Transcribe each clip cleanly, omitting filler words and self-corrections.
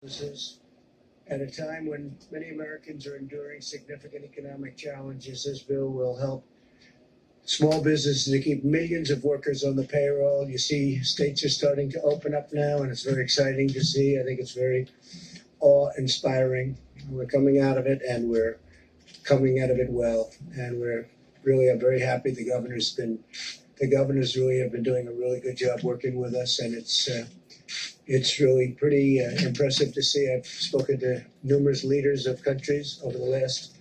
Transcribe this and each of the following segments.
businesses. At a time when many Americans are enduring significant economic challenges, this bill will help small businesses to keep millions of workers on the payroll. You see, states are starting to open up now, and it's very exciting to see. I think it's very awe-inspiring. We're coming out of it, and we're coming out of it well. And I'm very happy the governors really have been doing a really good job working with us, and it's really pretty impressive to see. I've spoken to numerous leaders of countries over the last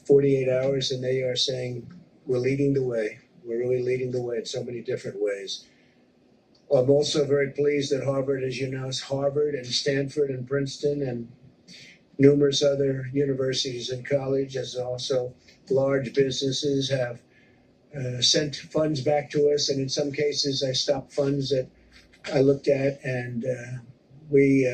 48 hours, and they are saying we're leading the way. We're really leading the way in so many different ways. I'm also very pleased that Harvard, as you know, is Harvard and Stanford and Princeton and numerous other universities and colleges, also large businesses have sent funds back to us, and in some cases I stopped funds that I looked at, and we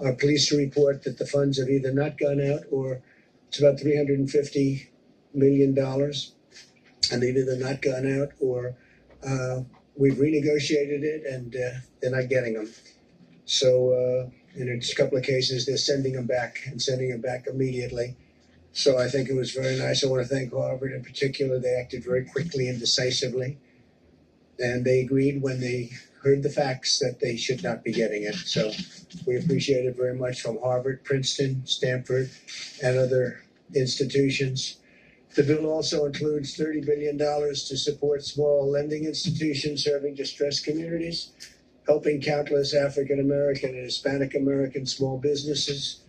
are pleased to report that the funds have either not gone out, or it's about $350 million, and they've either not gone out or we've renegotiated it, and they're not getting them. So in a couple of cases, they're sending them back immediately. So I think it was very nice. I want to thank Harvard in particular. They acted very quickly and decisively, and they agreed when they heard the facts that they should not be getting it. So we appreciate it very much from Harvard, Princeton, Stanford, and other institutions. The bill also includes $30 billion to support small lending institutions serving distressed communities, helping countless African American and Hispanic American small businesses.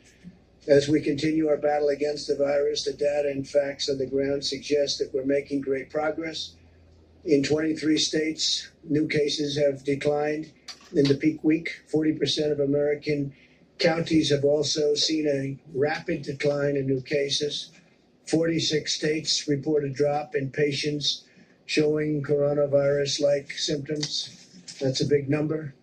As we continue our battle against the virus, the data and facts on the ground suggest that we're making great progress. In 23 states, new cases have declined in the peak week. 40% of American counties have also seen a rapid decline in new cases. 46 states report a drop in patients showing coronavirus-like symptoms. That's a big number.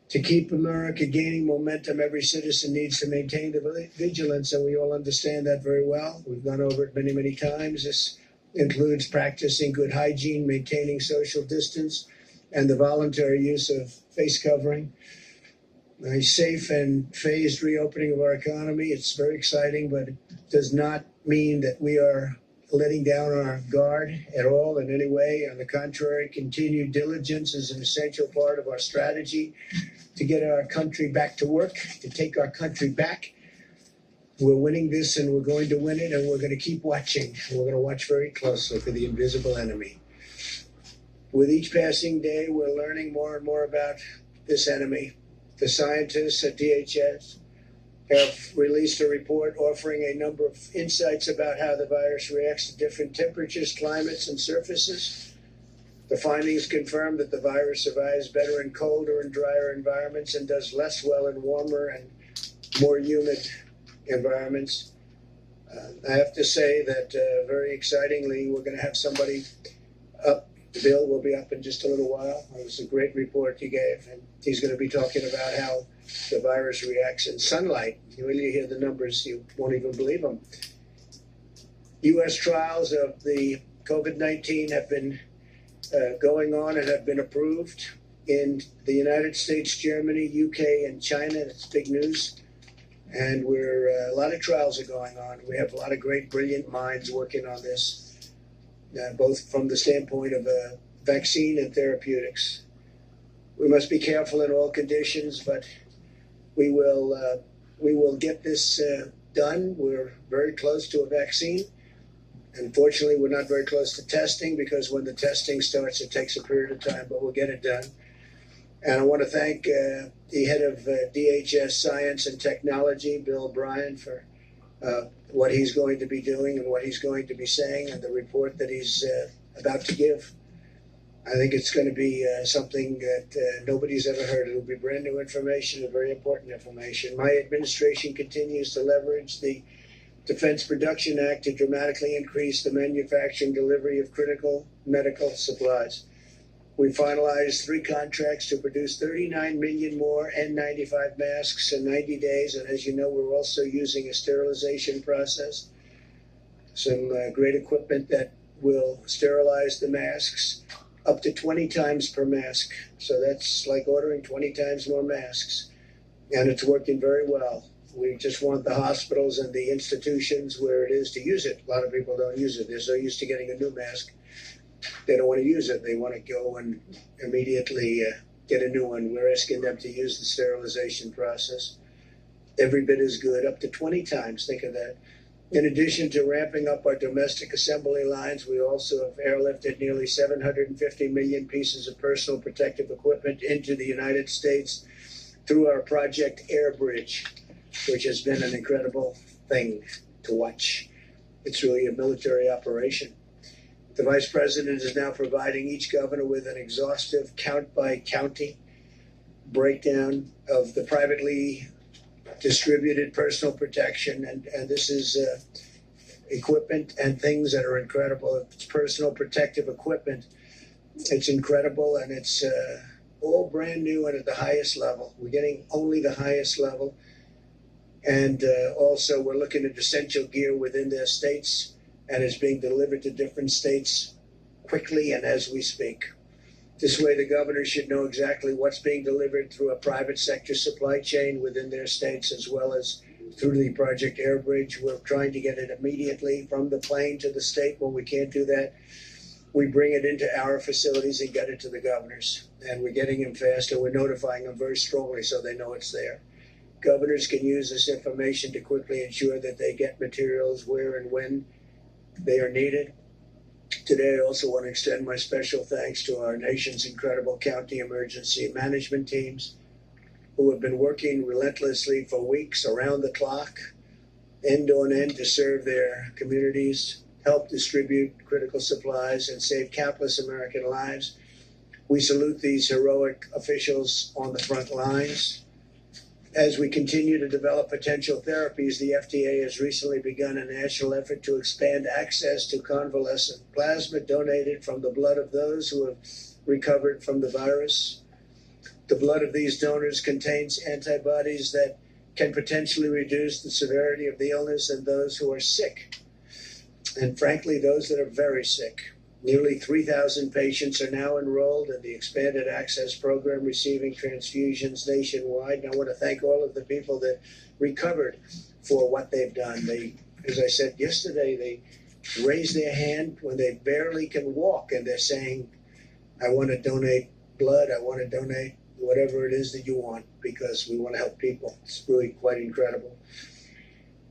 To keep America gaining momentum, every citizen needs to maintain the vigilance, and we all understand that very well. We've gone over it many, many times. This includes practicing good hygiene, maintaining social distance, and the voluntary use of face covering. A safe and phased reopening of our economy, it's very exciting, but it does not mean that we are letting down our guard at all in any way. On the contrary, continued diligence is an essential part of our strategy to get our country back to work, to take our country back. We're winning this, and we're going to win it, and we're going to keep watching. We're going to watch very closely for the invisible enemy. With each passing day, we're learning more and more about this enemy. The scientists at DHS have released a report offering a number of insights about how the virus reacts to different temperatures, climates, and surfaces. The findings confirm that the virus survives better in colder and drier environments and does less well in warmer and more humid environments. I have to say that very excitingly, we're going to have somebody up. The bill will be up in just a little while. It was a great report he gave, and he's going to be talking about how the virus reacts in sunlight. When you hear the numbers, you won't even believe them. U.S. trials of the COVID-19 have been going on and have been approved in the United States, Germany, UK, and China. That's big news. And a lot of trials are going on. We have a lot of great, brilliant minds working on this, both from the standpoint of vaccine and therapeutics. We must be careful in all conditions, but we will get this done. We're very close to a vaccine. Unfortunately, we're not very close to testing, because when the testing starts, it takes a period of time, but we'll get it done. And I want to thank the head of DHS Science and Technology, Bill Bryan, for what he's going to be doing and what he's going to be saying, and the report that he's about to give. I think it's going to be something that nobody's ever heard. It'll be brand new information and very important information. My administration continues to leverage the Defense Production Act to dramatically increase the manufacture and delivery of critical medical supplies. We finalized 3 contracts to produce 39 million more N95 masks in 90 days. And as you know, we're also using a sterilization process, some great equipment that will sterilize the masks up to 20 times per mask. So that's like ordering 20 times more masks. and it's working very well. We just want the hospitals and the institutions where it is to use it. A lot of people don't use it. They're so used to getting a new mask, they don't want to use it. They want to go and immediately get a new one. We're asking them to use the sterilization process. Every bit as good, up to 20 times. Think of that. In addition to ramping up our domestic assembly lines, we also have airlifted nearly 750 million pieces of personal protective equipment into the United States through our Project Airbridge, which has been an incredible thing to watch. It's really a military operation. The Vice President is now providing each governor with an exhaustive count-by-county breakdown of the privately distributed personal protection, and this is equipment and things that are incredible. It's personal protective equipment. It's incredible, and it's all brand new and at the highest level. We're getting only the highest level, and also we're looking at essential gear within their states, and it's being delivered to different states quickly and as we speak. This way, the governors should know exactly what's being delivered through a private sector supply chain within their states, as well as through the Project Airbridge. We're trying to get it immediately from the plane to the state. When we can't do that, we bring it into our facilities and get it to the governors. And we're getting them fast, and we're notifying them very strongly so they know it's there. Governors can use this information to quickly ensure that they get materials where and when they are needed. Today, I also want to extend my special thanks to our nation's incredible county emergency management teams who have been working relentlessly for weeks around the clock, end on end, to serve their communities, help distribute critical supplies, and save countless American lives. We salute these heroic officials on the front lines. As we continue to develop potential therapies, the FDA has recently begun a national effort to expand access to convalescent plasma donated from the blood of those who have recovered from the virus. The blood of these donors contains antibodies that can potentially reduce the severity of the illness in those who are sick, and frankly, those that are very sick. Nearly 3,000 patients are now enrolled in the Expanded Access Program, receiving transfusions nationwide. And I want to thank all of the people that recovered for what they've done. They, as I said yesterday, they raise their hand when they barely can walk, and they're saying, I want to donate blood, I want to donate whatever it is that you want, because we want to help people. It's really quite incredible.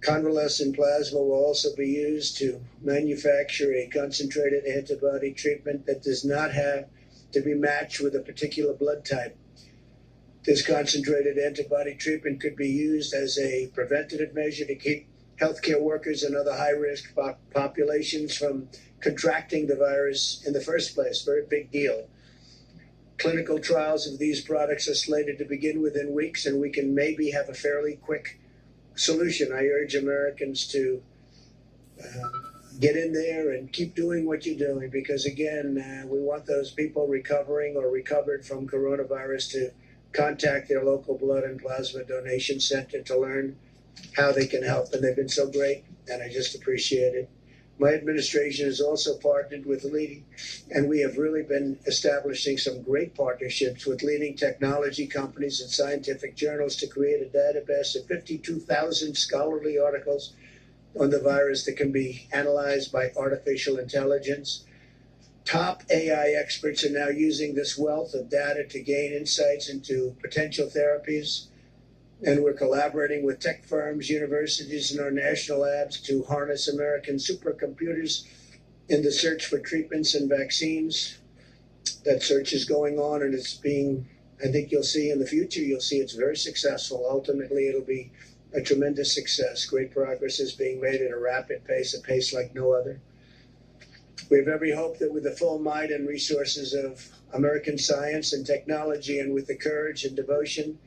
Convalescent plasma will also be used to manufacture a concentrated antibody treatment that does not have to be matched with a particular blood type. This concentrated antibody treatment could be used as a preventative measure to keep healthcare workers and other high-risk populations from contracting the virus in the first place. Very big deal. Clinical trials of these products are slated to begin within weeks, and we can maybe have a fairly quick solution. I urge Americans to get in there and keep doing what you're doing, because again, we want those people recovering or recovered from coronavirus to contact their local blood and plasma donation center to learn how they can help. And they've been so great, and I just appreciate it. My administration has also partnered with leading, and we have really been establishing some great partnerships with leading technology companies and scientific journals to create a database of 52,000 scholarly articles on the virus that can be analyzed by artificial intelligence. Top AI experts are now using this wealth of data to gain insights into potential therapies. And we're collaborating with tech firms, universities, and our national labs to harness American supercomputers in the search for treatments and vaccines. That search is going on, and it's being, I think you'll see in the future, you'll see it's very successful. Ultimately, it'll be a tremendous success. Great progress is being made at a rapid pace, a pace like no other. We have every hope that with the full might and resources of American science and technology, and with the courage and devotion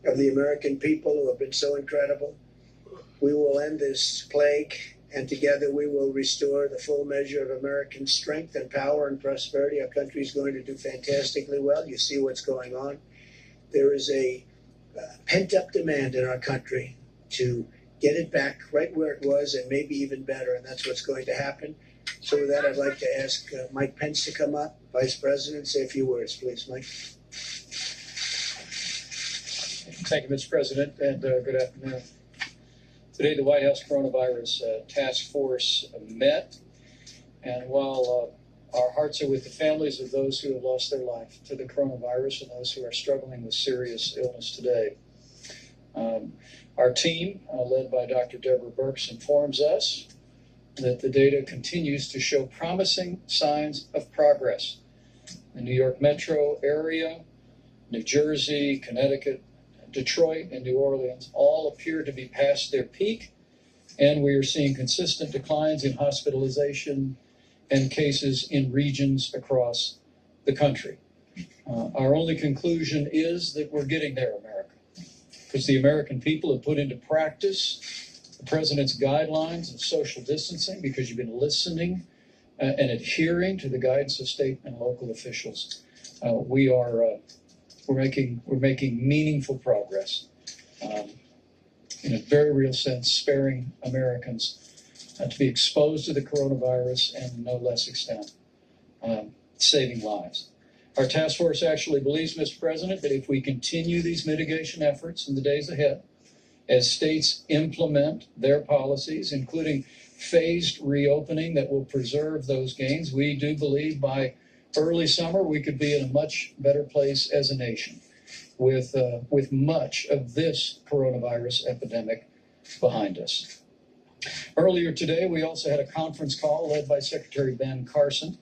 of the American people who have been so incredible, we will end this plague, and together we will restore the full measure of American strength and power and prosperity. Our country is going to do fantastically well. You see what's going on. There is a pent-up demand in our country to get it back right where it was, and maybe even better, and that's what's going to happen. So with that, I'd like to ask Mike Pence to come up. Vice President, say a few words, please, Mike. Thank you, Mr. President, and good afternoon. Today, the White House Coronavirus Task Force met, and while our hearts are with the families of those who have lost their life to the coronavirus and those who are struggling with serious illness today, our team, led by Dr. Deborah Birx, informs us that the data continues to show promising signs of progress. The New York metro area, New Jersey, Connecticut, Detroit, and New Orleans all appear to be past their peak, and we are seeing consistent declines in hospitalization and cases in regions across the country. Our only conclusion is that we're getting there, America, because the American people have put into practice the President's guidelines of social distancing, because you've been listening and adhering to the guidance of state and local officials. We're making meaningful progress, in a very real sense, sparing Americans to be exposed to the coronavirus and, in no less extent, saving lives. Our task force actually believes, Mr. President, that if we continue these mitigation efforts in the days ahead, as states implement their policies, including phased reopening that will preserve those gains, we do believe by early summer we could be in a much better place as a nation with much of this coronavirus epidemic behind us. Earlier today, we also had a conference call led by Secretary Ben Carson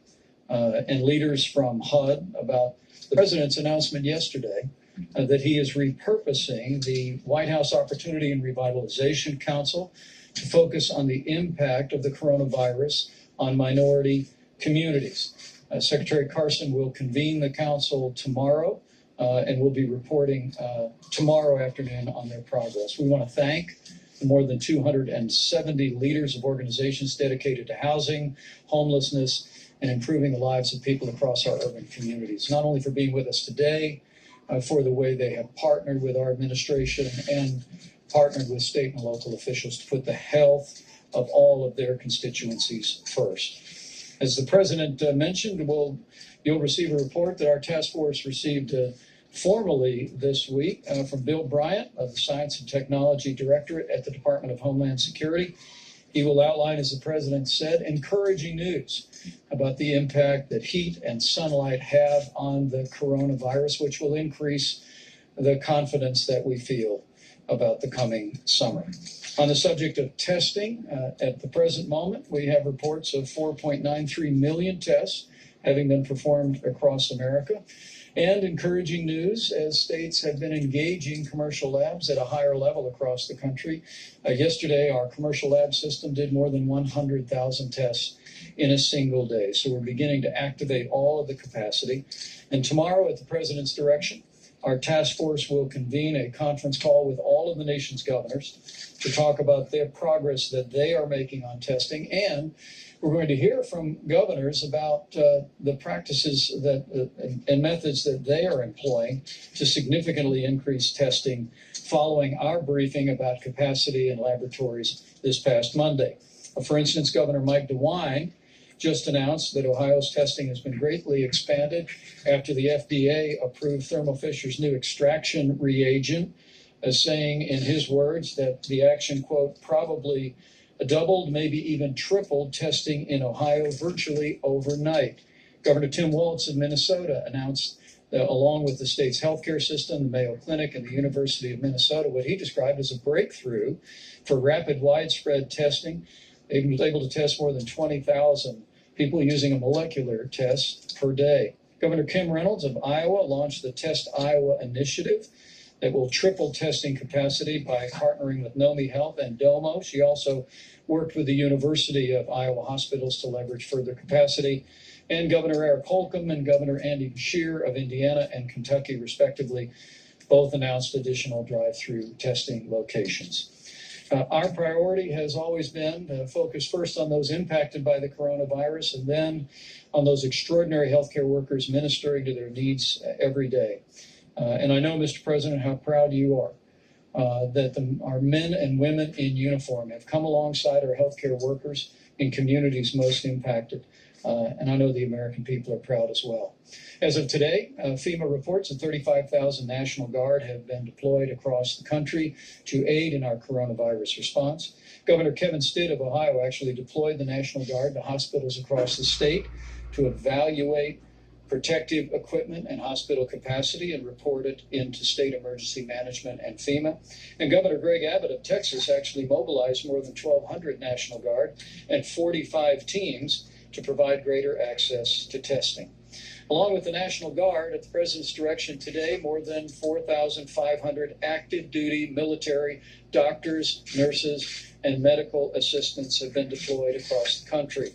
and leaders from HUD about the President's announcement yesterday that he is repurposing the White House Opportunity and Revitalization Council to focus on the impact of the coronavirus on minority communities. Secretary Carson will convene the council tomorrow and will be reporting tomorrow afternoon on their progress. We want to thank the more than 270 leaders of organizations dedicated to housing, homelessness, and improving the lives of people across our urban communities, not only for being with us today, for the way they have partnered with our administration and partnered with state and local officials to put the health of all of their constituencies first. As the President mentioned, you'll receive a report that our task force received formally this week from Bill Bryant of the Science and Technology Directorate at the Department of Homeland Security. He will outline, as the President said, encouraging news about the impact that heat and sunlight have on the coronavirus, which will increase the confidence that we feel about the coming summer. On the subject of testing, at the present moment, we have reports of 4.93 million tests having been performed across America. And encouraging news as states have been engaging commercial labs at a higher level across the country. Yesterday, our commercial lab system did more than 100,000 tests in a single day. So we're beginning to activate all of the capacity. And tomorrow, at the President's direction, our task force will convene a conference call with all of the nation's governors to talk about their progress that they are making on testing. And we're going to hear from governors about the practices and methods that they are employing to significantly increase testing following our briefing about capacity in laboratories this past Monday. For instance, Governor Mike DeWine just announced that Ohio's testing has been greatly expanded after the FDA approved Thermo Fisher's new extraction reagent, saying in his words that the action, quote, probably doubled, maybe even tripled testing in Ohio virtually overnight. Governor Tim Walz of Minnesota announced that along with the state's healthcare system, the Mayo Clinic, and the University of Minnesota, what he described as a breakthrough for rapid widespread testing. He was able to test more than 20,000 people using a molecular test per day. Governor Kim Reynolds of Iowa launched the Test Iowa initiative that will triple testing capacity by partnering with Nomi Health and Domo. She also worked with the University of Iowa hospitals to leverage further capacity. And Governor Eric Holcomb and Governor Andy Beshear of Indiana and Kentucky, respectively, both announced additional drive-through testing locations. Our priority has always been to focus first on those impacted by the coronavirus and then on those extraordinary healthcare workers ministering to their needs every day. And I know, Mr. President, how proud you are that our men and women in uniform have come alongside our healthcare workers in communities most impacted. And I know the American people are proud as well. As of today, FEMA reports that 35,000 National Guard have been deployed across the country to aid in our coronavirus response. Governor Kevin Stitt of Ohio actually deployed the National Guard to hospitals across the state to evaluate protective equipment and hospital capacity and report it into state emergency management and FEMA. And Governor Greg Abbott of Texas actually mobilized more than 1,200 National Guard and 45 teams to provide greater access to testing. Along with the National Guard, at the President's direction today, more than 4,500 active duty military doctors, nurses, and medical assistants have been deployed across the country.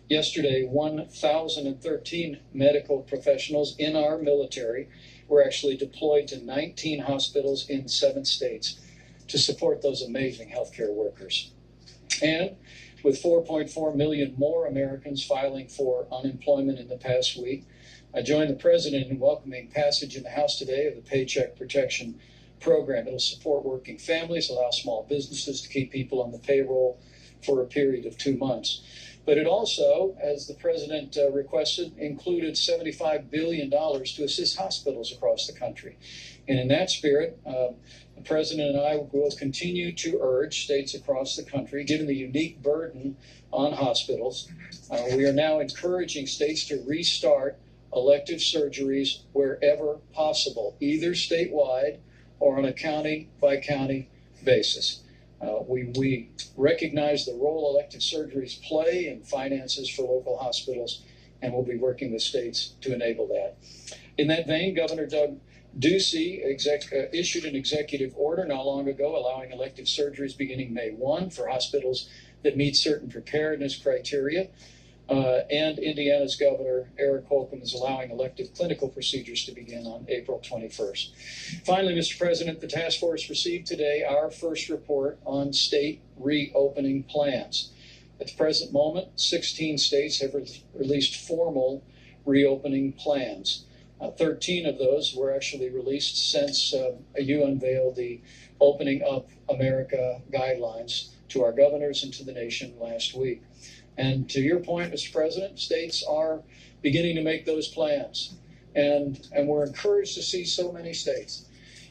Yesterday, 1,013 medical professionals in our military were actually deployed to 19 hospitals in 7 states to support those amazing healthcare workers. And with 4.4 million more Americans filing for unemployment in the past week, I joined the President in welcoming passage in the House today of the Paycheck Protection Program. It'll support working families, allow small businesses to keep people on the payroll for a period of 2 months. But it also, as the President requested, included $75 billion to assist hospitals across the country. And in that spirit, the President and I will continue to urge states across the country, given the unique burden on hospitals, we are now encouraging states to restart elective surgeries wherever possible, either statewide or on a county-by-county basis. We recognize the role elective surgeries play in finances for local hospitals, and we'll be working with states to enable that. In that vein, Governor Doug Ducey issued an executive order not long ago allowing elective surgeries beginning May 1 for hospitals that meet certain preparedness criteria. And Indiana's Governor Eric Holcomb is allowing elective clinical procedures to begin on April 21st. Finally, Mr. President, the task force received today our first report on state reopening plans. At the present moment, 16 states have released formal reopening plans. 13 of those were actually released since you unveiled the Opening Up America guidelines to our governors and to the nation last week. And to your point, Mr. President, states are beginning to make those plans. And we're encouraged to see so many states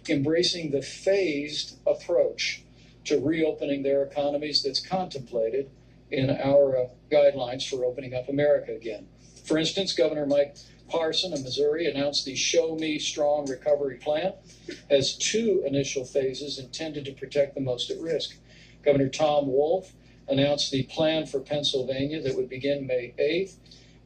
embracing the phased approach to reopening their economies that's contemplated in our guidelines for opening up America again. For instance, Governor Mike Parson of Missouri announced the Show Me Strong Recovery Plan has 2 initial phases intended to protect the most at risk. Governor Tom Wolf announced the plan for Pennsylvania that would begin May 8th,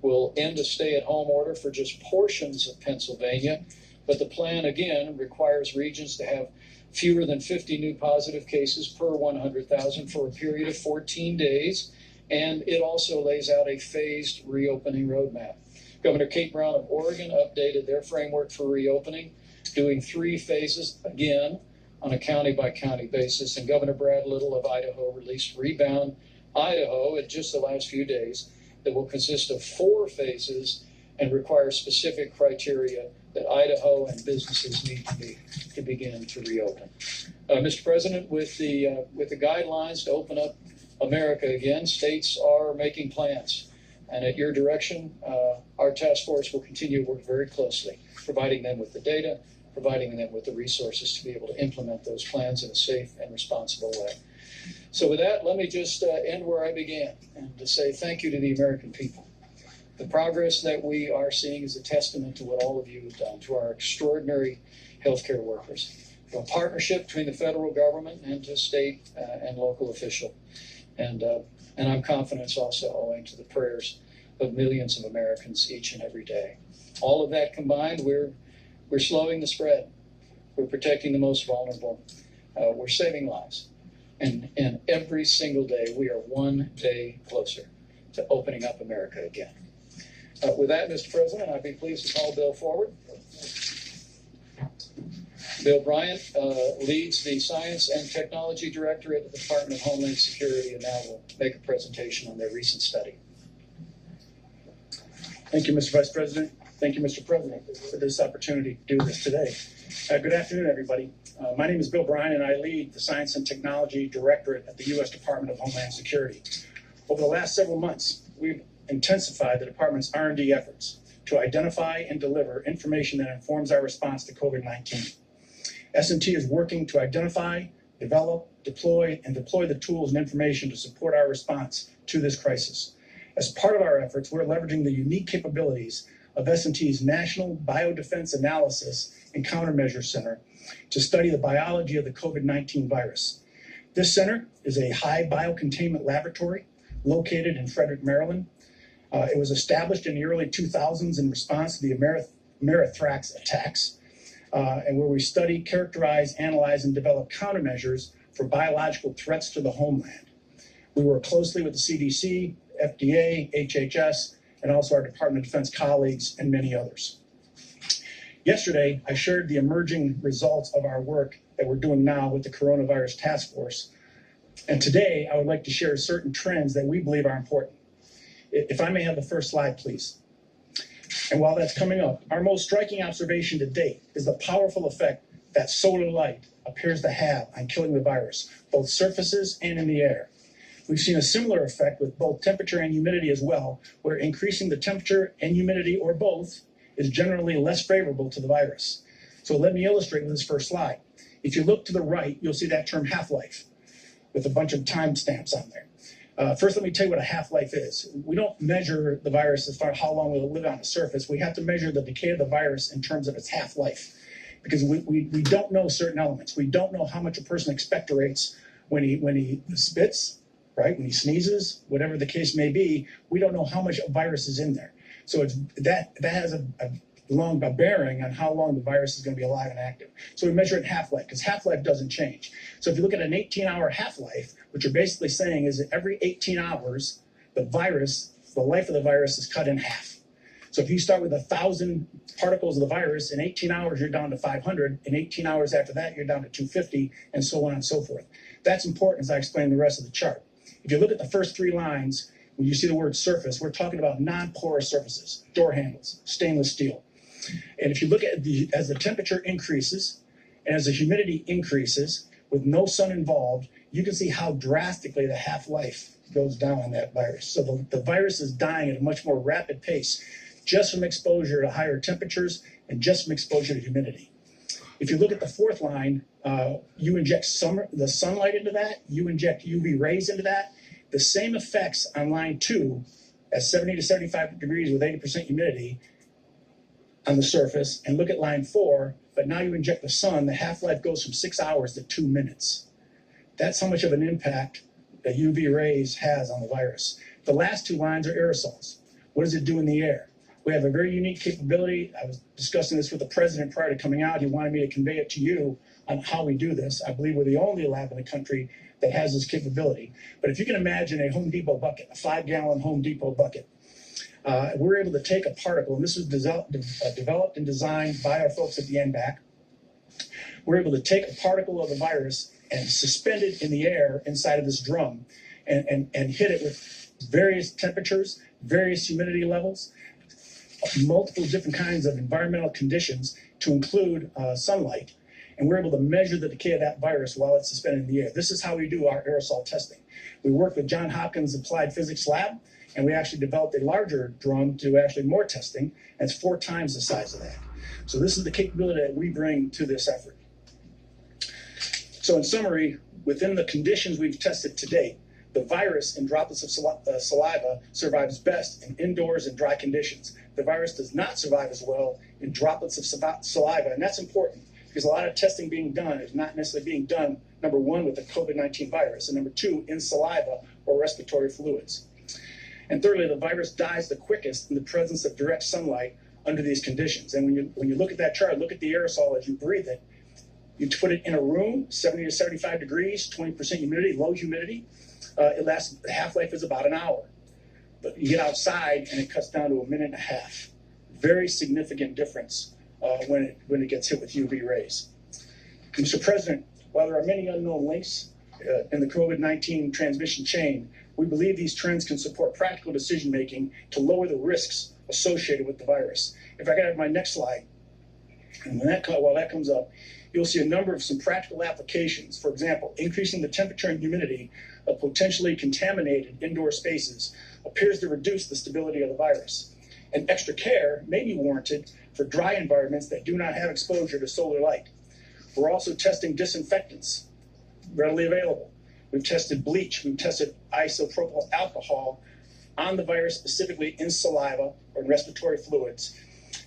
will end a stay-at-home order for just portions of Pennsylvania, but the plan, again, requires regions to have fewer than 50 new positive cases per 100,000 for a period of 14 days, and it also lays out a phased reopening roadmap. Governor Kate Brown of Oregon updated their framework for reopening, doing 3 phases, again, on a county-by-county basis, and Governor Brad Little of Idaho released Rebound Idaho in just the last few days that will consist of 4 phases and require specific criteria that Idaho and businesses need to meet to begin to reopen. Mr. President, with the guidelines to open up America again, states are making plans. And at your direction, our task force will continue to work very closely, providing them with the data, providing them with the resources to be able to implement those plans in a safe and responsible way. So with that, let me just end where I began and to say thank you to the American people. The progress that we are seeing is a testament to what all of you have done, to our extraordinary healthcare workers, to a partnership between the federal government and to state and local officials. And I'm confident it's also owing to the prayers of millions of Americans each and every day. All of that combined, we're slowing the spread. We're protecting the most vulnerable. We're saving lives. And every single day, we are one day closer to opening up America again. With that, Mr. President, I'd be pleased to call the bill forward. Bill Bryant leads the Science and Technology Director at the Department of Homeland Security, and now will make a presentation on their recent study. Thank you, Mr. Vice President. Thank you, Mr. President, for this opportunity to do this today. Good afternoon, everybody. My name is Bill Bryant, and I lead the Science and Technology Directorate at the U.S. Department of Homeland Security. Over the last several months, we've intensify the department's R&D efforts to identify and deliver information that informs our response to COVID-19. S&T is working to identify, develop, deploy the tools and information to support our response to this crisis. As part of our efforts, we're leveraging the unique capabilities of S&T's National Biodefense Analysis and Countermeasure Center to study the biology of the COVID-19 virus. This center is a high biocontainment laboratory located in Frederick, Maryland. It was established in the early 2000s in response to the Amerithrax attacks, and where we study, characterize, analyze, and develop countermeasures for biological threats to the homeland. We work closely with the CDC, FDA, HHS, and also our Department of Defense colleagues and many others. Yesterday, I shared the emerging results of our work that we're doing now with the Coronavirus Task Force. And today, I would like to share certain trends that we believe are important. If I may have the first slide, please. And while that's coming up, our most striking observation to date is the powerful effect that solar light appears to have on killing the virus, both surfaces and in the air. We've seen a similar effect with both temperature and humidity as well, where increasing the temperature and humidity, or both, is generally less favorable to the virus. So let me illustrate with this first slide. If you look to the right, you'll see that term half-life with a bunch of timestamps on there. First, let me tell you what a half-life is. We don't measure the virus as far as how long will it live on the surface. We have to measure the decay of the virus in terms of its half-life, because we don't know certain elements. We don't know how much a person expectorates when he spits, right? When he sneezes, whatever the case may be, we don't know how much virus is in there. So that has a bearing on how long the virus is going to be alive and active. So we measure it in half-life, because half-life doesn't change. So if you look at an 18-hour half-life, what you're basically saying is that every 18 hours, the life of the virus is cut in half. So if you start with 1,000 particles of the virus, in 18 hours, you're down to 500. In 18 hours after that, you're down to 250, and so on and so forth. That's important as I explain the rest of the chart. If you look at the first three lines, when you see the word surface, we're talking about non-porous surfaces, door handles, stainless steel. And if you look at as the temperature increases and as the humidity increases with no sun involved, you can see how drastically the half-life goes down on that virus. So the virus is dying at a much more rapid pace just from exposure to higher temperatures and just from exposure to humidity. If you look at the fourth line, you inject the sunlight into that, you inject UV rays into that, the same effects on line 2 at 70 to 75 degrees with 80% humidity on the surface, and look at line 4, but now you inject the sun, the half-life goes from 6 hours to 2 minutes. That's how much of an impact the UV rays has on the virus. The last two lines are aerosols. What does it do in the air? We have a very unique capability. I was discussing this with the president prior to coming out. He wanted me to convey it to you on how we do this. I believe we're the only lab in the country that has this capability. But if you can imagine a Home Depot bucket, a 5-gallon Home Depot bucket, we're able to take a particle, and this was developed and designed by our folks at the NBAC. We're able to take a particle of the virus and suspend it in the air inside of this drum and hit it with various temperatures, various humidity levels, multiple different kinds of environmental conditions to include sunlight. And we're able to measure the decay of that virus while it's suspended in the air. This is how we do our aerosol testing. We work with Johns Hopkins Applied Physics Lab, and we actually developed a larger drum to actually more testing, and it's 4 times the size of that. So this is the capability that we bring to this effort. So in summary, within the conditions we've tested to date, the virus in droplets of saliva survives best in indoors and dry conditions. The virus does not survive as well in droplets of saliva, and that's important because a lot of testing being done is not necessarily being done, number 1, with the COVID-19 virus, and number 2, in saliva or respiratory fluids. And thirdly, the virus dies the quickest in the presence of direct sunlight under these conditions. And when you look at that chart, look at the aerosol as you breathe it. You put it in a room, 70 to 75 degrees, 20% humidity, low humidity. It lasts, the half-life is about an hour. But you get outside and it cuts down to 1.5 minutes. Very significant difference when it gets hit with UV rays. Mr. President, while there are many unknown links in the COVID-19 transmission chain, we believe these trends can support practical decision-making to lower the risks associated with the virus. If I could have my next slide, and while that comes up, you'll see a number of some practical applications. For example, increasing the temperature and humidity of potentially contaminated indoor spaces appears to reduce the stability of the virus. And extra care may be warranted for dry environments that do not have exposure to solar light. We're also testing disinfectants readily available. We've tested bleach, we've tested isopropyl alcohol on the virus, specifically in saliva or in respiratory fluids.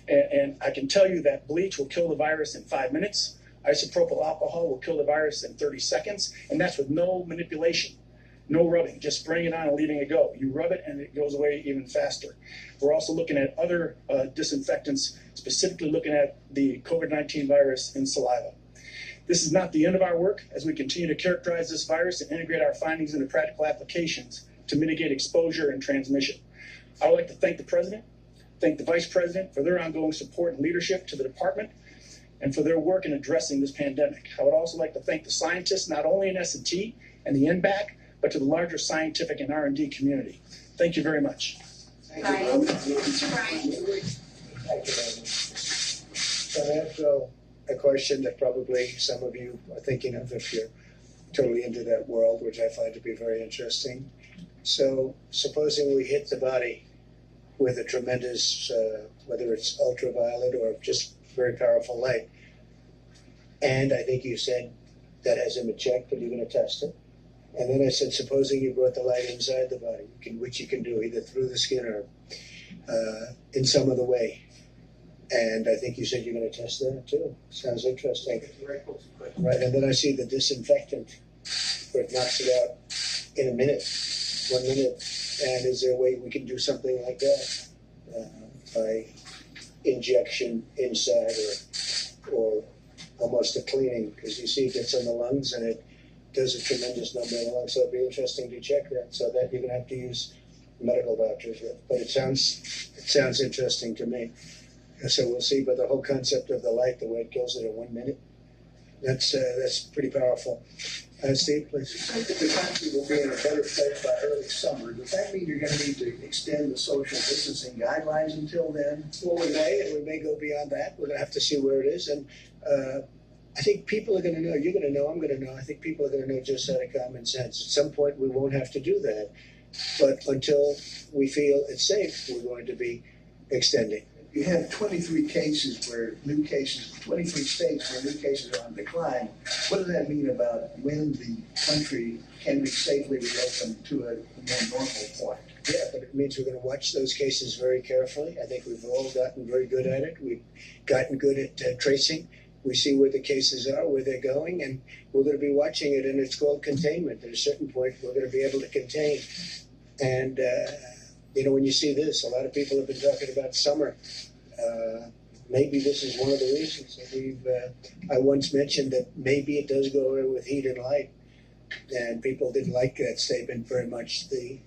And I can tell you that bleach will kill the virus in 5 minutes. Isopropyl alcohol will kill the virus in 30 seconds, and that's with no manipulation, no rubbing, just spraying it on and leaving it go. You rub it and it goes away even faster. We're also looking at other disinfectants, specifically looking at the COVID-19 virus in saliva. This is not the end of our work as we continue to characterize this virus and integrate our findings into practical applications to mitigate exposure and transmission. I would like to thank the President, thank the Vice President for their ongoing support and leadership to the department and for their work in addressing this pandemic. I would also like to thank the scientists, not only in S&T and the NBAC, but to the larger scientific and R&D community. Thank you very much. Thank you, Robert. Mr. Bryan. Thank you, Robert. So I have a question that probably some of you are thinking of if you're totally into that world, which I find to be very interesting. So supposing we hit the body with a tremendous, whether it's ultraviolet or just very powerful light, and I think you said that hasn't been checked, but you're going to test it. And then I said, supposing you brought the light inside the body, which you can do either through the skin or in some other way. And I think you said you're going to test that too. Sounds interesting. Right, and then I see the disinfectant, where it knocks it out in a minute, 1 minute. And is there a way we can do something like that by injection inside or almost a cleaning? Because you see it gets on the lungs and it does a tremendous number in the lungs. So it'd be interesting to check that. So that you're going to have to use medical doctors with. But it sounds interesting to me. So we'll see. But the whole concept of the light, the way it kills it in 1 minute, that's pretty powerful. Steve, please. You said that the country will be in a better place by early summer. Does that mean you're going to need to extend the social distancing guidelines until then? Well, we may go beyond that. We're going to have to see where it is. And I think people are going to know. You're going to know. I'm going to know. I think people are going to know just out of common sense. At some point, we won't have to do that. But until we feel it's safe, we're going to be extending. You have 23 cases where new cases, 23 states where new cases are on decline. What does that mean about when the country can be safely reopened to a more normal point? Yeah, but it means we're going to watch those cases very carefully. I think we've all gotten very good at it. We've gotten good at tracing. We see where the cases are, where they're going, and we're going to be watching it, and it's called containment. At a certain point, we're going to be able to contain. And, when you see this, a lot of people have been talking about summer. Maybe this is one of the reasons that I once mentioned that maybe it does go away with heat and light. And people didn't like that statement very much. The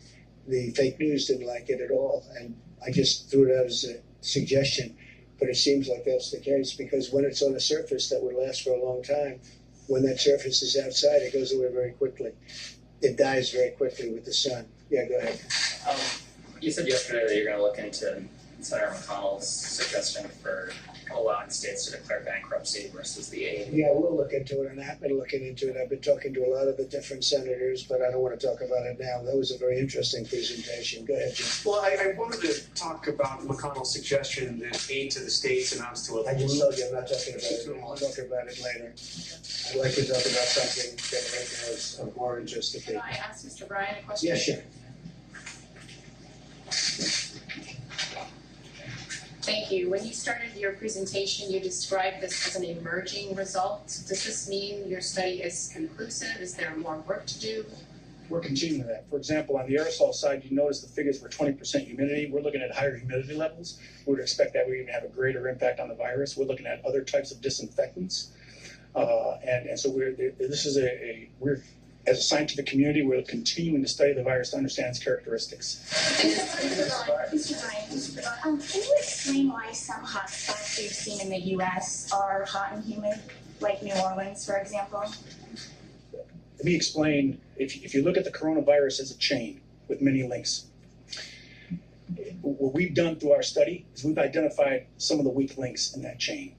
fake news didn't like it at all. And I just threw it out as a suggestion. But it seems like that's the case because when it's on a surface that would last for a long time, when that surface is outside, it goes away very quickly. It dies very quickly with the sun. Yeah, go ahead. You said yesterday that you're going to look into Senator McConnell's suggestion for allowing states to declare bankruptcy versus the aid. Yeah, we'll look into it, and I've been looking into it. I've been talking to a lot of the different senators, but I don't want to talk about it now. That was a very interesting presentation. Go ahead, Jim. Well, I wanted to talk about McConnell's suggestion that aid to the states amounts to a I just told you I'm not talking about it now. I'll talk about it later. I'd like to talk about something that right now is of more interest to Can people. I ask Mr. Bryan a question? Yeah, sure. Thank you. When you started your presentation, you described this as an emerging result. Does this mean your study is conclusive? Is there more work to do? We're continuing that. For example, on the aerosol side, you notice the figures were 20% humidity. We're looking at higher humidity levels. We would expect that we even have a greater impact on the virus. We're looking at other types of disinfectants. And so we're as a scientific community, we're continuing to study the virus to understand its characteristics. Mr. Bryan, can you explain why some hotspots we've seen in the U.S. are hot and humid, like New Orleans, for example? Let me explain. If you look at the coronavirus as a chain with many links, what we've done through our study is we've identified some of the weak links in that chain.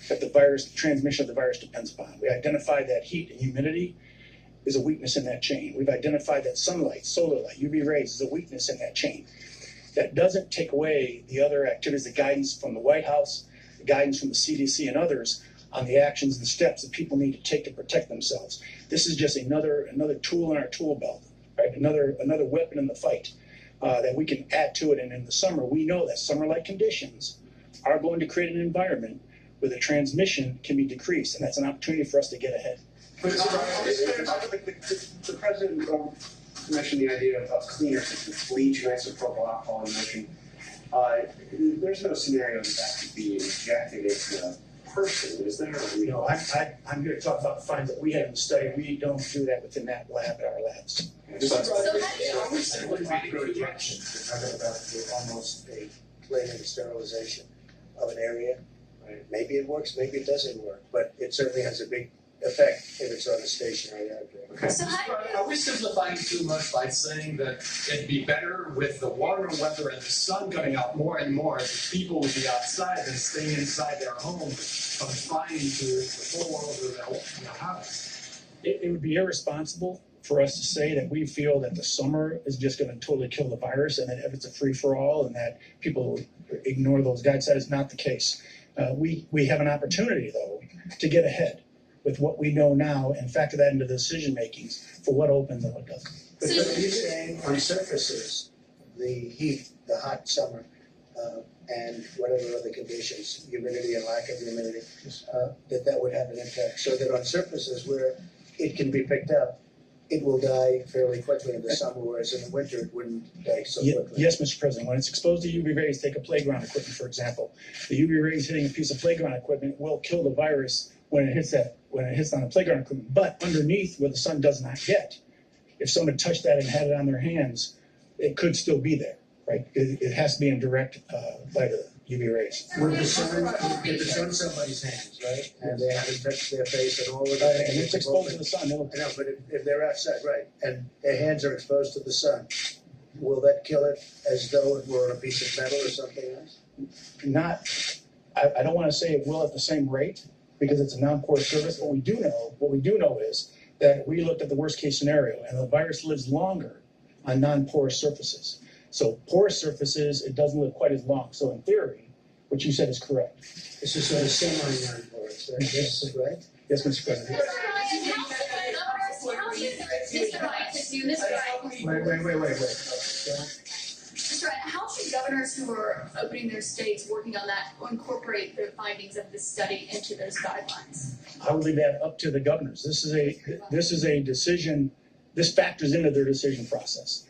that the virus, transmission of the virus depends upon. We identified that heat and humidity is a weakness in that chain. We've identified that sunlight, solar light, UV rays is a weakness in that chain. That doesn't take away the other activities, the guidance from the White House, the guidance from the CDC and others on the actions and steps that people need to take to protect themselves. This is just another tool in our tool belt, right? Another weapon in the fight that we can add to it. And in the summer, we know that summer-like conditions are going to create an environment where the transmission can be decreased, and that's an opportunity for us to get ahead. But the president mentioned the idea of cleaner systems, bleach and isopropyl alcohol you mentioned. There's no scenario that could be injected into a person, is there? No, I'm here to talk about the findings that we had in the study. We don't do that within that lab, at our labs. So how do you Injections, we're talking about almost a plain sterilization of an area. Right. Maybe it works, maybe it doesn't work, but it certainly has a big effect if it's on a stationary object. Okay. So how do you Are we simplifying too much by saying that it'd be better with the warmer weather and the sun coming out more and more if people would be outside than staying inside their home, confined to the four walls of their house? It would be irresponsible for us to say that we feel that the summer is just going to totally kill the virus and that if it's a free-for-all and that people ignore those guides. That is not the case. We have an opportunity, though, to get ahead with what we know now and factor that into the decision makings for what opens and what doesn't. But are you saying on surfaces, the heat, the hot summer, and whatever other conditions, humidity and lack of humidity, that would have an impact? So that on surfaces where it can be picked up, it will die fairly quickly in the summer, whereas in the winter it wouldn't die so quickly. Yes, Mr. President. When it's exposed to UV rays, take a playground equipment, for example. The UV rays hitting a piece of playground equipment will kill the virus when it hits on the playground equipment. But underneath, where the sun does not get, if someone touched that and had it on their hands, it could still be there, right? It has to be in direct light of UV rays. With the sun, if it's on somebody's hands, right, and they haven't touched their face and all of And that. it's exposed to the sun. It'll, I know, but if they're outside, right, and their hands are exposed to the sun, will that kill it as though it were a piece of metal or something else? I don't want to say it will at the same rate because it's a non-porous surface. What we do know is that we looked at the worst case scenario and the virus lives longer on non-porous surfaces. So porous surfaces, it doesn't live quite as long. So in theory, what you said is correct. This is sort of semi-non-porous, right? Yes, right? Yes, Mr. President. How should governors who are opening their states, working on that, incorporate the findings of this study into those guidelines? I would leave that up to the governors. This is a decision. This factors into their decision process.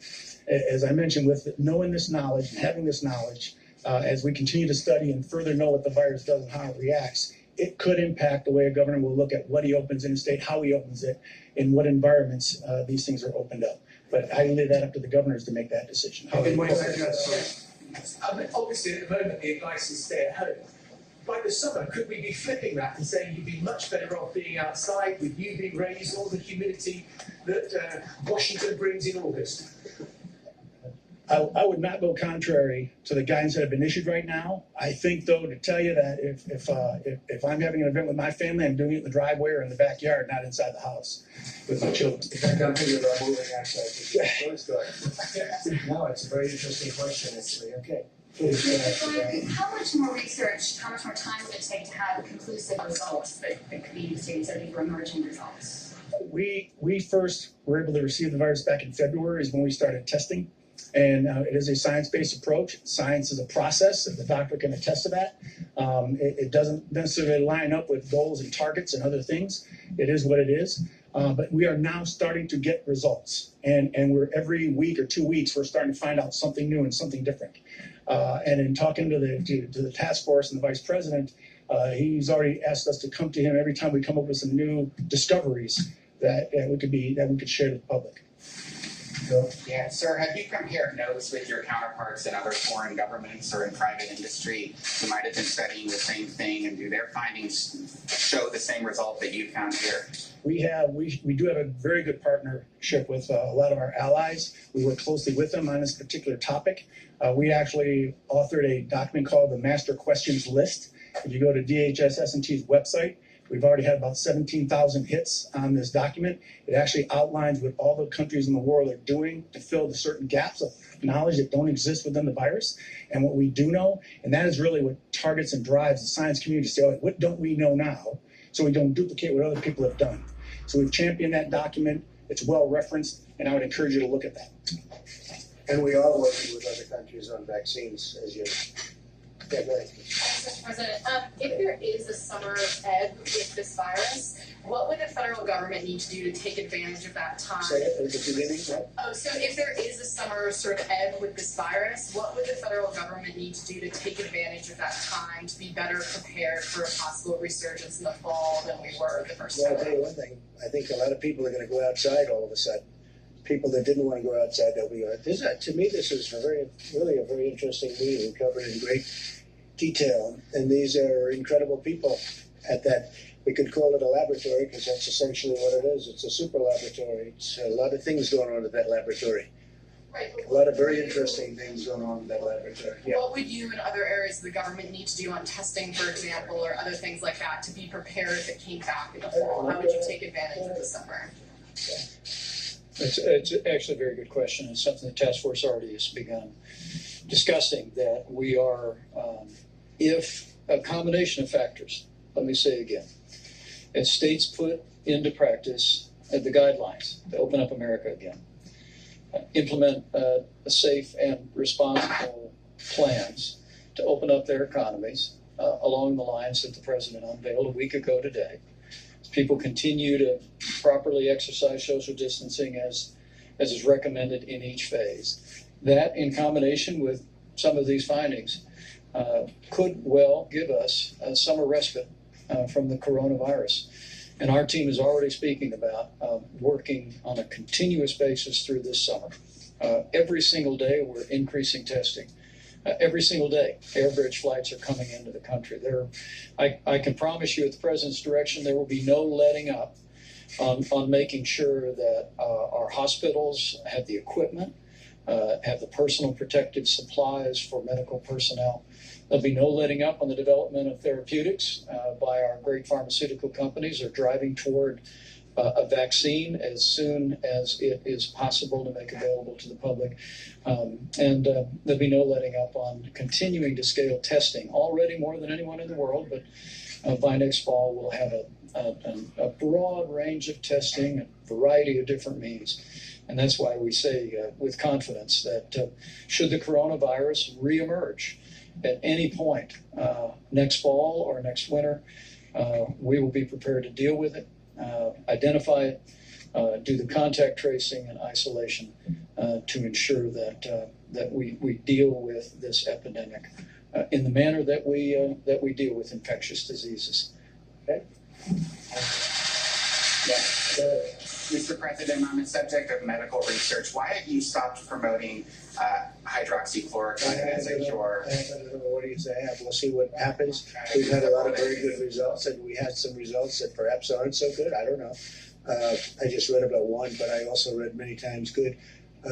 As I mentioned, with knowing this knowledge and having this knowledge, as we continue to study and further know what the virus does and how it reacts, it could impact the way a governor will look at what he opens in a state, how he opens it, in what environments these things are opened up. But I leave that up to the governors to make that decision. Obviously, at the moment, the advice is stay at home. By the summer, could we be flipping that and saying you'd be much better off being outside with UV rays, all the humidity that Washington brings in August? I would not go contrary to the guidance that have been issued right now. I think, though, to tell you that if I'm having an event with my family, I'm doing it in the driveway or in the backyard, not inside the house with my children. In fact, I'm thinking about moving outside. No, it's a very interesting question, actually. Okay. How much more research, how much more time would it take to have conclusive results that could be used to study for emerging results? We first were able to receive the virus back in February is when we started testing. And it is a science-based approach. Science is a process, and the doctor can attest to that. It doesn't necessarily line up with goals and targets and other things. It is what it is. But we are now starting to get results. And we're every week or 2 weeks, we're starting to find out something new and something different. And in talking to the task force and the vice president, he's already asked us to come to him every time we come up with some new discoveries that we could share with the public. Yeah, sir, have you compared notes with your counterparts in other foreign governments or in private industry who might have been studying the same thing, and do their findings show the same result that you found here? We do have a very good partnership with a lot of our allies. We work closely with them on this particular topic. We actually authored a document called the Master Questions List, If you go to DHS S&T's website, we've already had about 17,000 hits on this document. It actually outlines what all the countries in the world are doing to fill the certain gaps of knowledge that don't exist within the virus and what we do know. And that is really what targets and drives the science community to say, oh, what don't we know now, so we don't duplicate what other people have done. So we've championed that document. It's well referenced, and I would encourage you to look at that. And we are working with other countries on vaccines, as you know. Yeah, go ahead. Mr. President, if there is a summer ebb with this virus, what would the federal government need to do to take advantage of that time? Say it at the beginning, right? Oh, so if there is a summer sort of ebb with this virus, what would the federal government need to do to take advantage of that time to be better prepared for a possible resurgence in the fall than we were the first Well, I'll time? tell you one thing. I think a lot of people are going to go outside all of a sudden. People that didn't want to go outside, they'll be. To me, this is really a very interesting meeting. We covered in great detail, and these are incredible people at that. We could call it a laboratory because that's essentially what it is. It's a super laboratory. It's a lot of things going on at that laboratory. Right, but A lot of very interesting things going on in that laboratory. Yeah. what would you and other areas of the government need to do on testing, for example, or other things like that to be prepared if it came back in the fall? How would you take advantage of the summer? It's actually a very good question. It's something the task force already has begun discussing, that we are, if a combination of factors, let me say again, as states put into practice the guidelines to open up America again, implement safe and responsible plans to open up their economies along the lines that the president unveiled a week ago today. As people continue to properly exercise social distancing as is recommended in each phase. That, in combination with some of these findings, could well give us a summer respite from the coronavirus. And our team is already speaking about working on a continuous basis through this summer. Every single day, we're increasing testing. Every single day, air bridge flights are coming into the country. I can promise you, at the president's direction, there will be no letting up on making sure that our hospitals have the equipment, have the personal protective supplies for medical personnel. There'll be no letting up on the development of therapeutics by our great pharmaceutical companies. Are driving toward a vaccine as soon as it is possible to make available to the public. And there'll be no letting up on continuing to scale testing, already more than anyone in the world, but by next fall we'll have a broad range of testing, a variety of different means. And that's why we say with confidence that should the coronavirus reemerge at any point next fall or next winter, we will be prepared to deal with it, identify it, do the contact tracing and isolation to ensure that we deal with this epidemic in the manner that we deal with infectious diseases. Okay. Mr. President, on the subject of medical research, why have you stopped promoting hydroxychloroquine as a cure? I don't know what audience I have. We'll see what happens. We've had a lot of very good results, and we had some results that perhaps aren't so good. I don't know. I just read about one, but I also read many times good.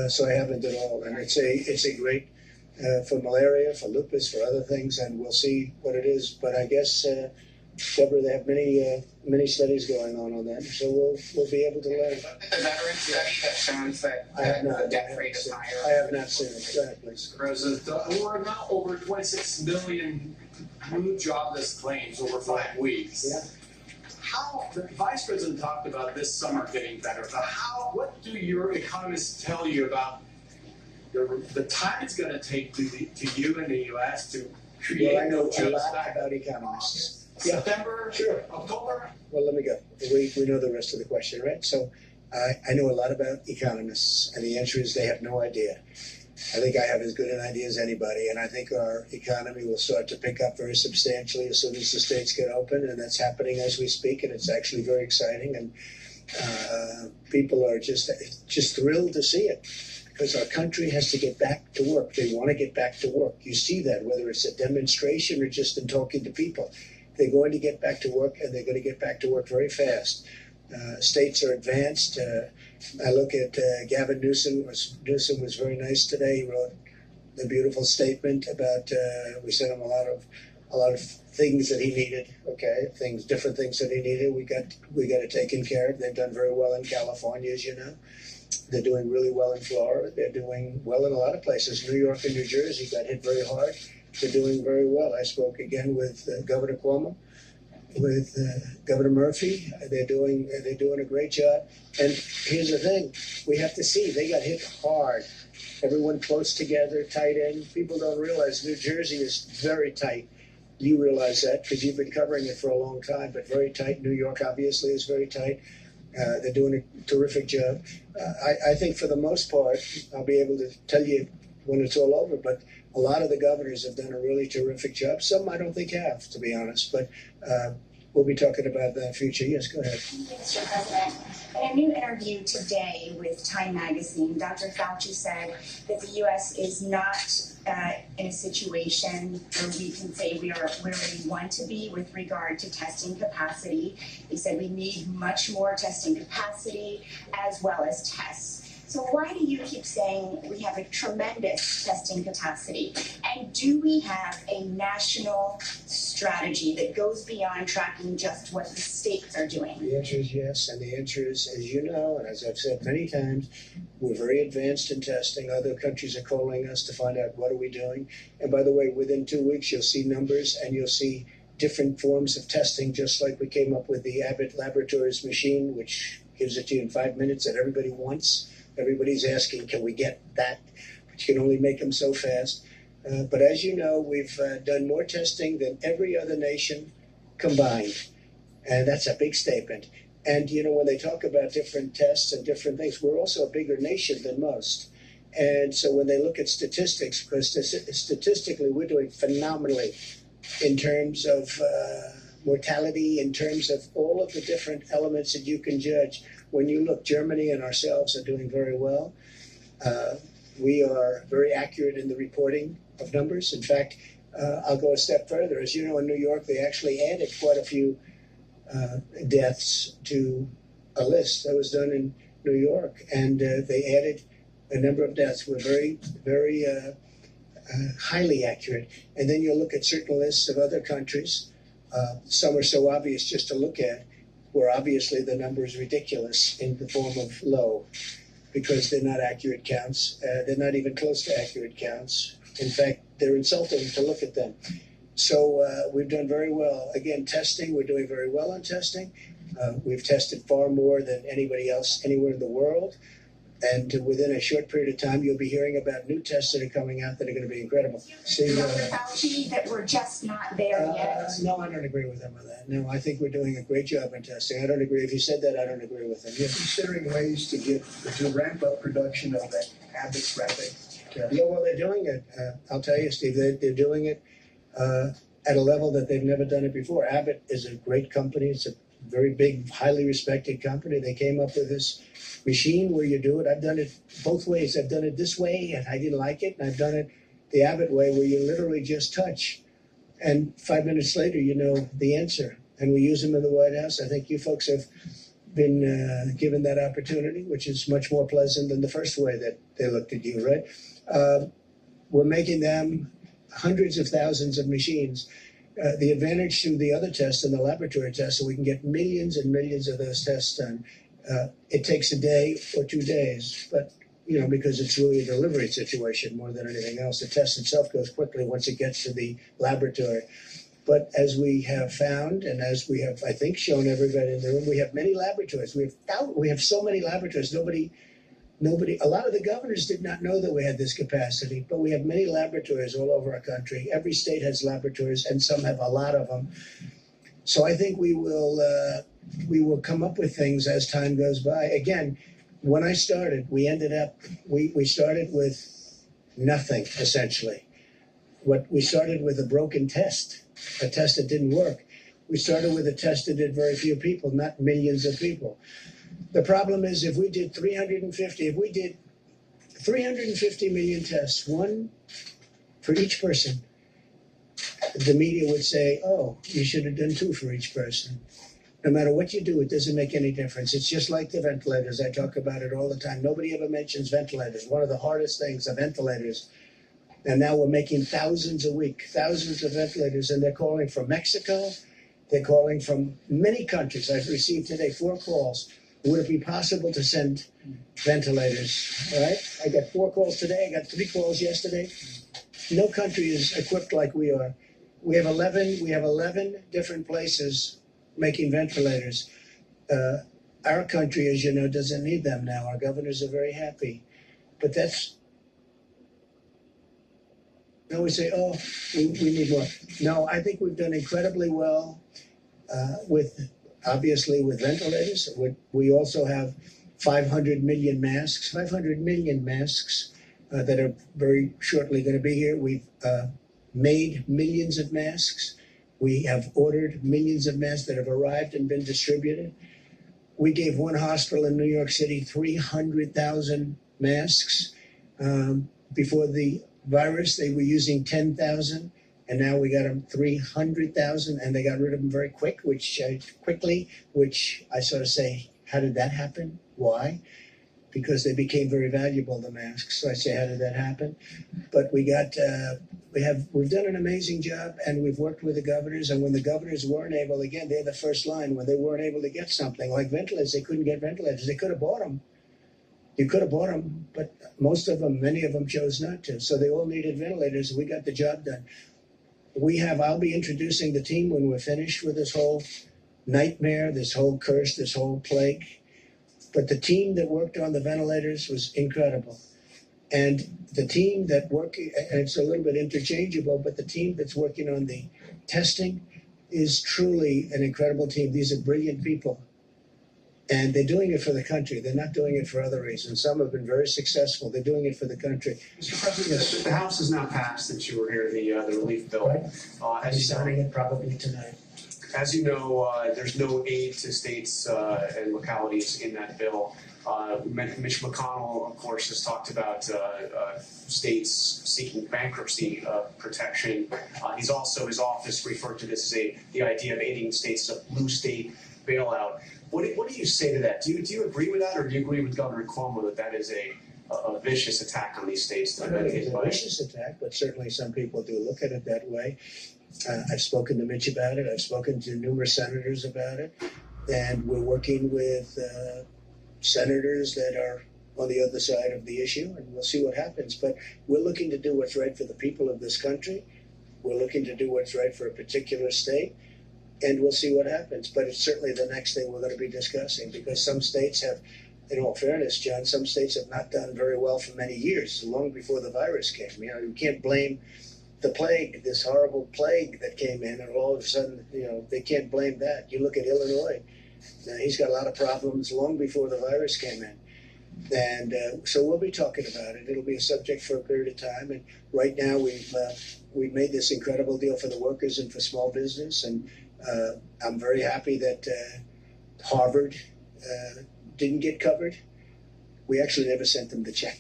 So I haven't at all. And it's a great for malaria, for lupus, for other things, and we'll see what it is. But I guess, Deborah, they have many studies going on that, so we'll be able to learn. The veteran study that shows that I have not. the death rate is higher. I have not seen it. Go ahead, please. President, we're now over 26 million new jobless claims over 5 weeks. Yeah. How, the Vice President talked about this summer getting better, but what do your economists tell you about the time it's going to take to you in the U.S. to create Well, I know a jobs lot back? about economists. September, Sure. October? Well, let me go. We know the rest of the question, right? So I know a lot about economists, and the answer is they have no idea. I think I have as good an idea as anybody, and I think our economy will start to pick up very substantially as soon as the states get open, and that's happening as we speak, and it's actually very exciting, and people are just thrilled to see it. Because our country has to get back to work. They want to get back to work. You see that, whether it's a demonstration or just in talking to people. They're going to get back to work, and they're going to get back to work very fast. States are advanced. I look at Gavin Newsom. Newsom was very nice today. He wrote a beautiful statement about, we sent him a lot of a lot of things that he needed. Okay, different things that he needed. We got it taken care of. They've done very well in California, as you know. They're doing really well in Florida. They're doing well in a lot of places. New York and New Jersey got hit very hard. They're doing very well. I spoke again with Governor Cuomo, with Governor Murphy. They're doing a great job. And here's the thing: we have to see they got hit hard. Everyone close together, tight end. People don't realize New Jersey is very tight. You realize that because you've been covering it for a long time, but very tight. New York obviously is very tight. They're doing a terrific job. I think for the most part, I'll be able to tell you when it's all over, but a lot of the governors have done a really terrific job. Some I don't think have, to be honest, but we'll be talking about that in the future. Yes, go ahead. Thank you, Mr. President. In a new interview today with Time Magazine, Dr. Fauci said that the U.S. is not in a situation where we can say we are where we want to be with regard to testing capacity. He said we need much more testing capacity as well as tests. So why do you keep saying we have a tremendous testing capacity? And do we have a national strategy that goes beyond tracking just what the states are doing? The answer is yes, and the answer is, as you know, and as I've said many times, we're very advanced in testing. Other countries are calling us to find out what are we doing. And by the way, within 2 weeks, you'll see numbers and you'll see different forms of testing, just like we came up with the Abbott Laboratories machine, which gives it to you in 5 minutes that everybody wants. Everybody's asking, can we get that? But you can only make them so fast. But as you know, we've done more testing than every other nation combined. And that's a big statement. And, you know, when they talk about different tests and different things, we're also a bigger nation than most. And so when they look at statistics, because statistically we're doing phenomenally in terms of mortality, in terms of all of the different elements that you can judge. When you look, Germany and ourselves are doing very well. We are very accurate in the reporting of numbers. In fact, I'll go a step further. As you know, in New York, they actually added quite a few deaths to a list that was done in New York, and they added a number of deaths. We're very, very highly accurate. And then you'll look at certain lists of other countries. Some are so obvious just to look at, where obviously the number is ridiculous in the form of low, because they're not accurate counts. They're not even close to accurate counts. In fact, they're insulting to look at them. So we've done very well. Again, testing, we're doing very well on testing. We've tested far more than anybody else anywhere in the world. And within a short period of time, you'll be hearing about new tests that are coming out that are going to be incredible. See, Dr. Fauci, that we're just not there yet. No, I don't agree with him on that. No, I think we're doing a great job in testing. I don't agree. If you said that, I don't agree with him. You're considering ways to ramp up production of that Abbott rapid test. Yeah, well, they're doing it. I'll tell you, Steve, they're doing it at a level that they've never done it before. Abbott is a great company. It's a very big, highly respected company. They came up with this machine where you do it. I've done it both ways. I've done it this way, and I didn't like it. And I've done it the Abbott way, where you literally just touch. And 5 minutes later, you know the answer. And we use them in the White House. I think you folks have been given that opportunity, which is much more pleasant than the first way that they looked at you, right? We're making them hundreds of thousands of machines. The advantage to the other tests and the laboratory tests, so we can get millions and millions of those tests done. It takes a day or 2 days, but you know, because it's really a delivery situation more than anything else. The test itself goes quickly once it gets to the laboratory. But as we have found, and as we have, I think, shown everybody in the room, we have many laboratories. We have so many laboratories. Nobody. A lot of the governors did not know that we had this capacity, but we have many laboratories all over our country. Every state has laboratories, and some have a lot of them. So I think we will come up with things as time goes by. Again, when I started, we started with nothing, essentially. We started with a broken test, a test that didn't work. We started with a test that did very few people, not millions of people. The problem is if we did 350 million tests, one for each person, the media would say, oh, you should have done 2 for each person. No matter what you do, it doesn't make any difference. It's just like the ventilators. I talk about it all the time. Nobody ever mentions ventilators. One of the hardest things, the ventilators, And now we're making thousands a week, thousands of ventilators, and they're calling from Mexico. They're calling from many countries. I've received today 4 calls. Would it be possible to send ventilators? All right? I got 4 calls today. I got 3 calls yesterday. No country is equipped like we are. We have 11 different places making ventilators. Our country, as you know, doesn't need them now. Our governors are very happy. But that's, they always say, oh, we need more. No, I think we've done incredibly well obviously with ventilators. We also have 500 million masks that are very shortly going to be here. We've made millions of masks. We have ordered millions of masks that have arrived and been distributed. We gave one hospital in New York City 300,000 masks. Before the virus, they were using 10,000, and now we got them 300,000, and they got rid of them very quickly, which I sort of say, how did that happen? Why? Because they became very valuable, the masks. So I say, how did that happen? But we've done an amazing job, and we've worked with the governors. And when the governors weren't able, again, they're the first line. When they weren't able to get something like ventilators, they couldn't get ventilators. They could have bought them. You could have bought them, but many of them chose not to. So they all needed ventilators. We got the job done. I'll be introducing the team when we're finished with this whole nightmare, this whole curse, this whole plague. But the team that worked on the ventilators was incredible. And the team that and it's a little bit interchangeable, but the team that's working on the testing is truly an incredible team. These are brilliant people. And they're doing it for the country. They're not doing it for other reasons. Some have been very successful. They're doing it for the country. Mr. President, the House has now passed, since you were here, the relief bill. Right. I'll be signing it probably tonight. As you know, there's no aid to states and localities in that bill. Mitch McConnell, of course, has talked about states seeking bankruptcy protection. His office referred to this as the idea of aiding states as a blue state bailout. What do you say to that? Do you agree with that, or do you agree with Governor Cuomo that is a vicious attack on these states? I don't think it's a vicious attack, but certainly some people do look at it that way. I've spoken to Mitch about it. I've spoken to numerous senators about it. And we're working with senators that are on the other side of the issue, and we'll see what happens. But we're looking to do what's right for the people of this country. We're looking to do what's right for a particular state, and we'll see what happens. But it's certainly the next thing we're going to be discussing, because some states have, in all fairness, John, some states have not done very well for many years, long before the virus came. You can't blame the plague, this horrible plague that came in, and all of a sudden, they can't blame that. You look at Illinois. Now, he's got a lot of problems long before the virus came in. And so we'll be talking about it. It'll be a subject for a period of time. And right now we've made this incredible deal for the workers and for small business. And I'm very happy that Harvard didn't get covered. We actually never sent them the check.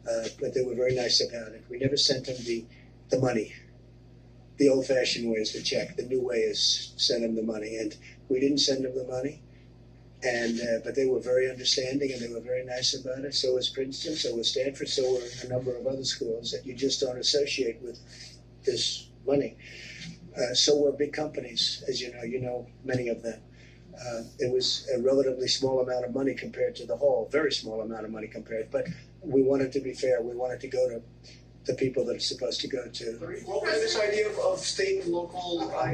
But they were very nice about it. We never sent them the money. The old-fashioned way is the check. The new way is send them the money. And we didn't send them the money. And but they were very understanding, and they were very nice about it. So was Princeton, so was Stanford, so were a number of other schools that you just don't associate with this money. So were big companies, as you know many of them. It was a relatively small amount of money compared to the whole, very small amount of money compared. But we wanted to be fair. We wanted to go to the people that it's supposed to go to. What was this idea of state and local? I'm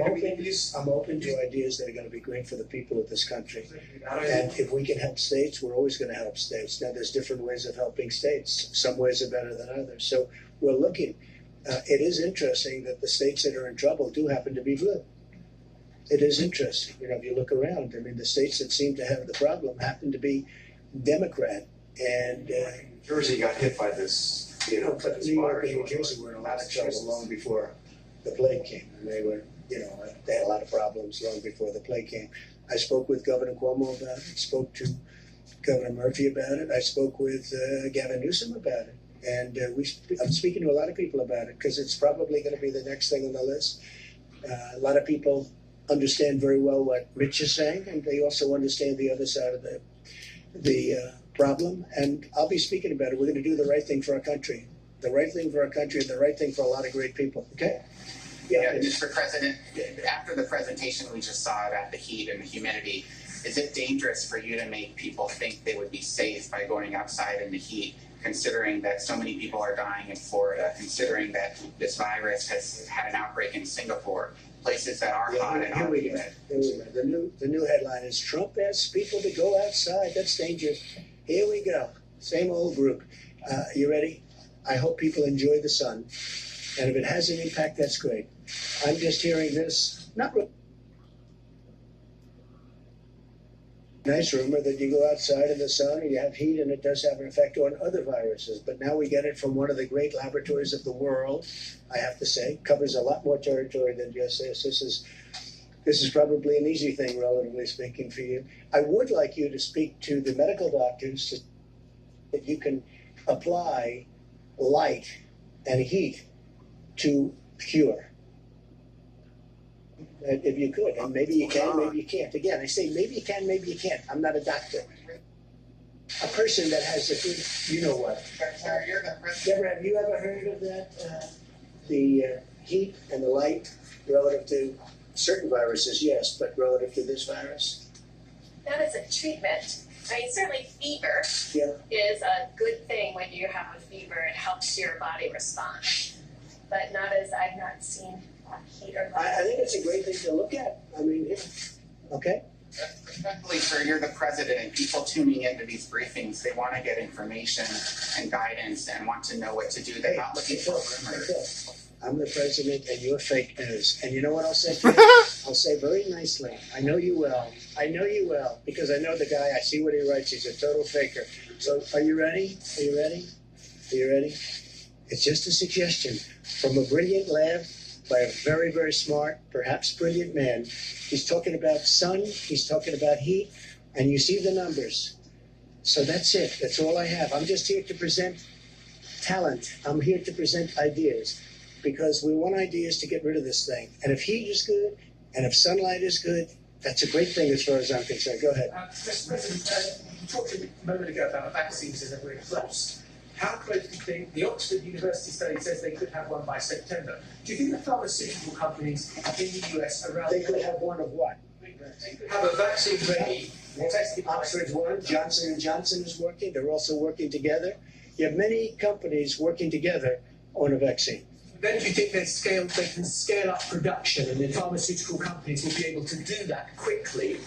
open to ideas that are going to be great for the people of this country. And if we can help states, we're always going to help states. Now, there's different ways of helping states. Some ways are better than others. So we're looking. It is interesting that the states that are in trouble do happen to be blue. It is interesting. If you look around, the states that seem to have the problem happen to be Democrat. And Jersey got hit by this. But New York and New Jersey were in a lot of trouble long before the plague came. And they were, they had a lot of problems long before the plague came. I spoke with Governor Cuomo about it, spoke to Governor Murphy about it. I spoke with Gavin Newsom about it. And I'm speaking to a lot of people about it, because it's probably going to be the next thing on the list. A lot of people understand very well what Mitch is saying, and they also understand the other side of the problem. And I'll be speaking about it. We're going to do the right thing for our country. the right thing for our country and the right thing for a lot of great people. Okay? Yeah. Mr. President, after the presentation we just saw about the heat and the humidity, is it dangerous for you to make people think they would be safe by going outside in the heat, considering that so many people are dying in Florida, considering that this virus has had an outbreak in Singapore, places that are hot and are humid? The new headline is Trump asks people to go outside. That's dangerous. Here we go. Same old group. You ready? I hope people enjoy the sun. And if it has an impact, that's great. I'm just hearing this, not really nice rumor that you go outside in the sun and you have heat and it does have an effect on other viruses. But now we get it from one of the great laboratories of the world, I have to say. Covers a lot more territory than just this. This is probably an easy thing, relatively speaking, for you. I would like you to speak to the medical doctors that you can apply light and heat to cure. If you could, and maybe you can, maybe you can't. Again, I say maybe you can, maybe you can't. I'm not a doctor. A person that has a good, you know what? Deborah, have you ever heard of that? The heat and the light relative to certain viruses, yes, but relative to this virus? That is a treatment. I mean, certainly fever is a good thing when you have a fever. It helps your body respond. But not as I've not seen heat or light. I think it's a great thing to look at. I mean, okay? Especially, sir, you're the president, and people tuning into these briefings, they want to get information and guidance and want to know what to do. They're not looking for rumors. I'm the president and you're fake news. And you know what I'll say to you? I'll say very nicely, I know you well. I know you well because I know the guy. I see what he writes. He's a total faker. So are you ready? Are you ready? Are you ready? It's just a suggestion from a brilliant lab by a very, very smart, perhaps brilliant man. He's talking about sun, he's talking about heat, and you see the numbers. So that's it. That's all I have. I'm just here to present talent. I'm here to present ideas because we want ideas to get rid of this thing. And if heat is good, and if sunlight is good, that's a great thing as far as I'm concerned. Go ahead. Mr. President, you talked a moment ago about vaccines as we're close. How close do you think the Oxford University study says they could have one by September? Do you think the pharmaceutical companies in the US around They could have one of what? they could have a vaccine ready? Oxford's one. Johnson & Johnson is working. They're also working together. You have many companies working together on a vaccine. Then do you think they can scale up production and the pharmaceutical companies will be able to do that quickly